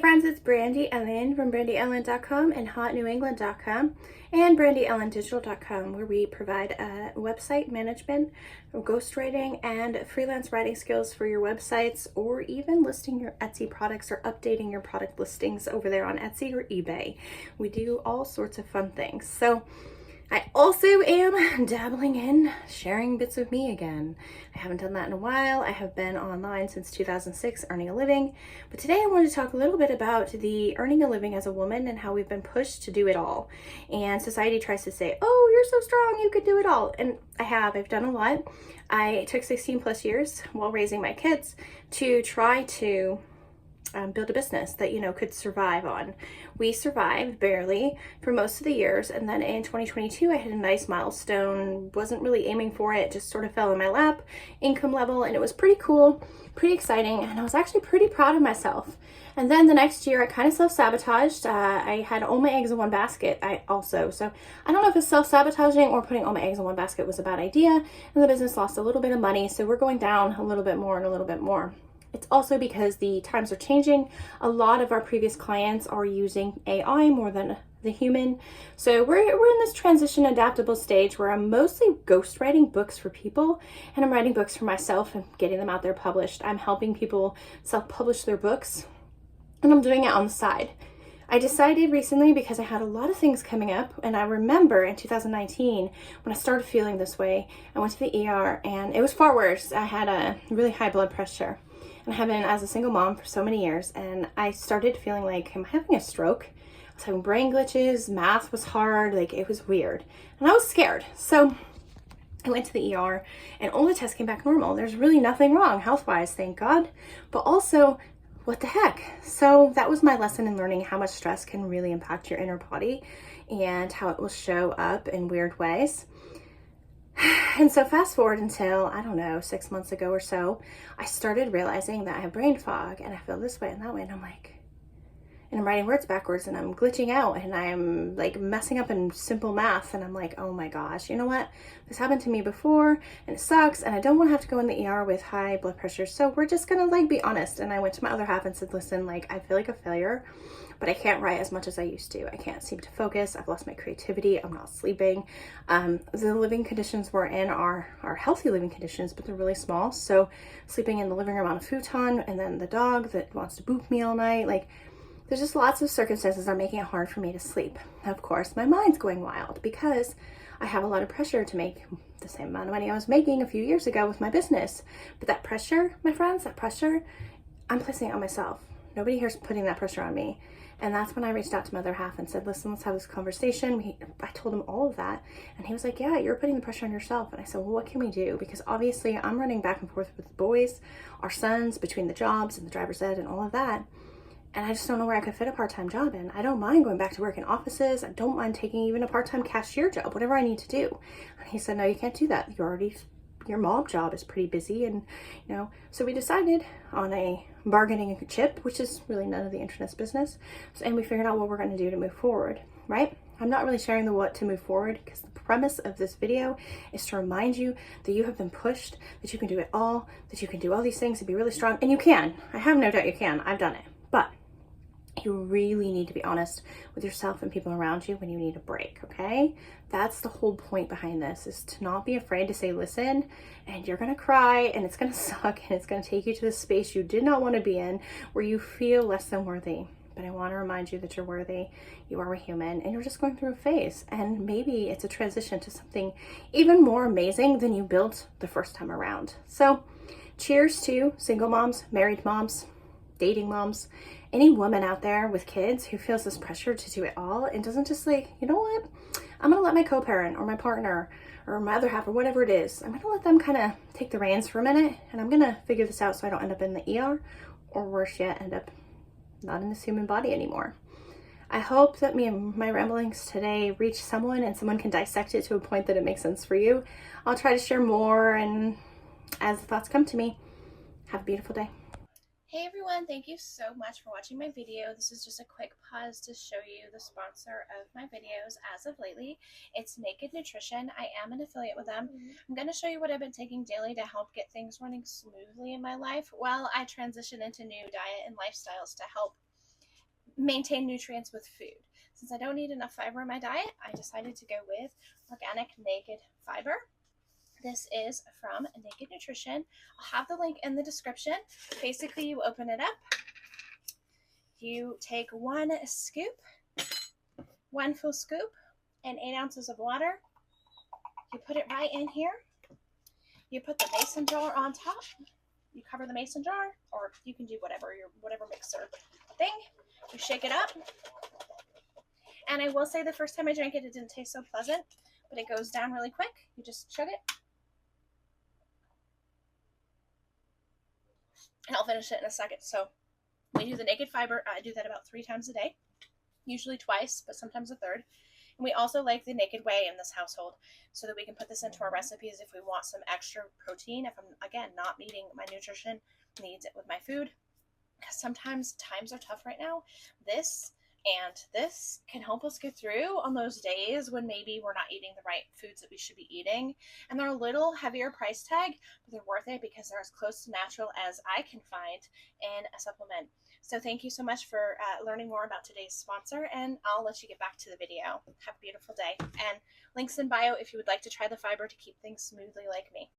friends, it's Brandy Ellen from brandyellen.com and hotnewengland.com and brandyellendigital.com, where we provide website management, ghostwriting, and freelance writing skills for your websites, or even listing your Etsy products or updating your product listings over there on Etsy or eBay. We do all sorts of fun things. So I also am dabbling in sharing bits of me again. I haven't done that in a while. I have been online since 2006 earning a living, but today I wanted to talk a little bit about the earning a living as a woman and how we've been pushed to do it all. And society tries to say, oh, you're so strong, you could do it all. And I've done a lot. I took 16 plus years while raising my kids to try to build a business that, could survive on. We survived barely for most of the years, and then in 2022 I hit a nice milestone. Wasn't really aiming for it, just sort of fell in my lap, income level, and it was pretty cool, pretty exciting, and I was actually pretty proud of myself. And then the next year I kind of self-sabotaged. I had all my eggs in one basket. So I don't know if it's self-sabotaging or putting all my eggs in one basket was a bad idea, and the business lost a little bit of money, so we're going down a little bit more and a little bit more. It's also because the times are changing. A lot of our previous clients are using AI more than the human. So we're in this transition adaptable stage where I'm mostly ghostwriting books for people, and I'm writing books for myself and getting them out there published. I'm helping people self-publish their books, and I'm doing it on the side. I decided recently, because I had a lot of things coming up, and I remember in 2019 when I started feeling this way, I went to the ER and it was far worse. I had a really high blood pressure. And I have been as a single mom for so many years, and I started feeling like, am I having a stroke? I was having brain glitches, math was hard, it was weird. And I was scared. So I went to the ER and all the tests came back normal. There's really nothing wrong health-wise, thank God. But also, what the heck? So that was my lesson in learning how much stress can really impact your inner body and how it will show up in weird ways. And so fast forward until, 6 months ago or so, I started realizing that I have brain fog and I feel this way and that way. And I'm writing words backwards and I'm glitching out and I'm messing up in simple math. And I'm like, oh my gosh, you know what? This happened to me before and it sucks. And I don't want to have to go in the ER with high blood pressure. So we're just going to be honest. And I went to my other half and said, listen, I feel like a failure, but I can't write as much as I used to. I can't seem to focus. I've lost my creativity. I'm not sleeping. The living conditions we're in are healthy living conditions, but they're really small. So sleeping in the living room on a futon, and then the dog that wants to boop me all night. There's just lots of circumstances that are making it hard for me to sleep. Of course, my mind's going wild because I have a lot of pressure to make the same amount of money I was making a few years ago with my business. But that pressure, my friends, I'm placing it on myself. Nobody here's putting that pressure on me. And that's when I reached out to my other half and said, listen, let's have this conversation. I told him all of that. And he was like, yeah, you're putting the pressure on yourself. And I said, well, what can we do? Because obviously I'm running back and forth with the boys, our sons, between the jobs and the driver's ed and all of that. And I just don't know where I could fit a part-time job in. I don't mind going back to work in offices. I don't mind taking even a part-time cashier job, whatever I need to do. And he said, no, you can't do that. Your mom job is pretty busy. And, so we decided on a bargaining chip, which is really none of the internet's business. And we figured out what we're going to do to move forward, right? I'm not really sharing the what to move forward because the premise of this video is to remind you that you have been pushed, that you can do it all, that you can do all these things and be really strong. And you can. I have no doubt you can. I've done it. But you really need to be honest with yourself and people around you when you need a break, okay? That's the whole point behind this, is to not be afraid to say, listen, and you're gonna cry and it's gonna suck and it's gonna take you to the space you did not want to be in where you feel less than worthy. But I want to remind you that you're worthy, you are a human, and you're just going through a phase. And maybe it's a transition to something even more amazing than you built the first time around. So cheers to single moms, married moms, dating moms, any woman out there with kids who feels this pressure to do it all and doesn't just you know what, I'm gonna let my co-parent or my partner or my other half or whatever it is, I'm gonna let them kind of take the reins for a minute and I'm gonna figure this out so I don't end up in the ER, or worse yet, end up not in this human body anymore. I hope that me and my ramblings today reach someone and someone can dissect it to a point that it makes sense for you. I'll try to share more, and as the thoughts come to me, have a beautiful day. Hey everyone, thank you so much for watching my video. This is just a quick pause to show you the sponsor of my videos as of lately. It's Naked Nutrition. I am an affiliate with them. I'm going to show you what I've been taking daily to help get things running smoothly in my life while I transition into new diet and lifestyles to help maintain nutrients with food. Since I don't need enough fiber in my diet, I decided to go with organic naked fiber. This is from Naked Nutrition. I'll have the link in the description. Basically, you open it up. You take one full scoop, and 8 ounces of water. You put it right in here. You put the mason jar on top. You cover the mason jar, or you can do whatever mixer thing. You shake it up. And I will say the first time I drank it, it didn't taste so pleasant, but it goes down really quick. You just chug it. And I'll finish it in a second. So we do the naked fiber. I do that about 3 times a day, usually twice, but sometimes a third. And we also like the naked whey in this household so that we can put this into our recipes if we want some extra protein, if I'm, again, not meeting my nutrition needs with my food. Because sometimes times are tough right now. This can help us get through on those days when maybe we're not eating the right foods that we should be eating. And they're a little heavier price tag, but they're worth it because they're as close to natural as I can find in a supplement. So thank you so much for learning more about today's sponsor, and I'll let you get back to the video. Have a beautiful day. And links in bio if you would like to try the fiber to keep things smoothly like me.